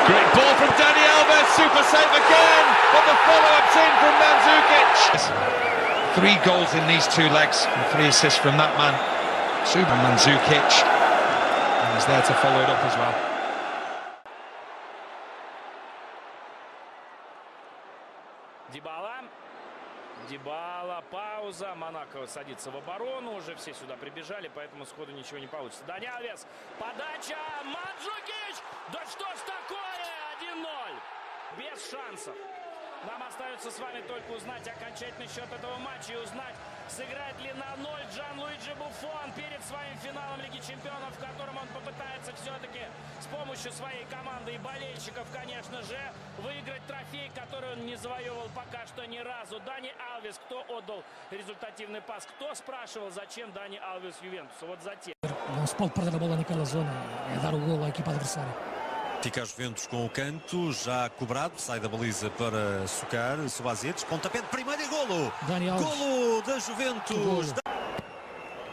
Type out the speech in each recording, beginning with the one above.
Great ball from Dani Alves, super save again, but the follow-up's in from Mandzukic. 3 goals in these 2 legs and 3 assists from that man, Super Mandzukic, and he's there to follow it up as well. Дибала, пауза, Монако садится в оборону, уже все сюда прибежали, поэтому сходу ничего не получится. Дани Алвес, подача, Манджукич, да что ж такое, 1-0, без шансов. Нам остается с вами только узнать окончательный счет этого матча и узнать, сыграет ли на 0 Джанлуиджи Буффон перед своим финалом Лиги Чемпионов, в котором он попытается все-таки с помощью своей команды и болельщиков, конечно же, выиграть трофей, который он не завоевывал пока что ни разу. Дани Алвес, кто отдал результативный пас? Кто spрашивал, zачем Dani Alves Juventus? Вот затем. Não se pode perder a bola naquela zona, é dar o golo à equipa adversária. Fica os Juventus com o canto, já cobrado, sai da baliza para Socar, Suazetes, pontapé de primeiro e golo! Golo da Juventus!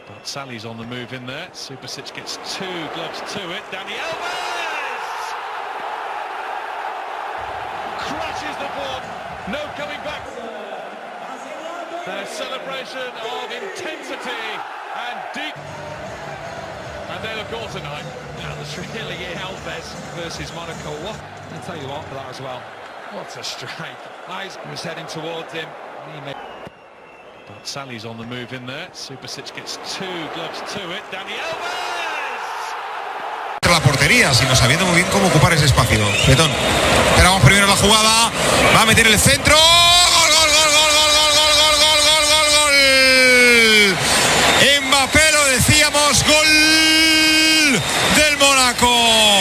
But Sally's on the move in there, Supersic gets 2 gloves to it, Dani Alves! Crushes the ball, no coming back. Their celebration of intensity and deep. And they'll have goal tonight. That was really Alves versus Monaco. What? I'll tell you what for that as well. What a strike. Eyes was heading towards him. But Sally's on the move in there. Supersic gets 2 gloves to it. Dani Alves! La portería, sino sabiendo muy bien cómo ocupar ese espacio. Betón. Esperamos primero la jugada. Va a meter el centro. ¡Gol, gol, gol, gol, gol, gol, gol, gol, gol, gol, gol, gol! Mbappé, lo decíamos, gol del Mónaco.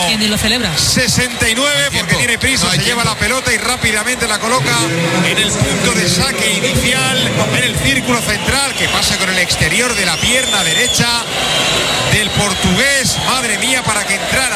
¿Quién lo celebra? 69 porque tiene prisa, se lleva la pelota y rápidamente la coloca en el punto de saque inicial, en el círculo central, que pasa con el exterior de la pierna derecha del portugués. Madre mía, para que entrara.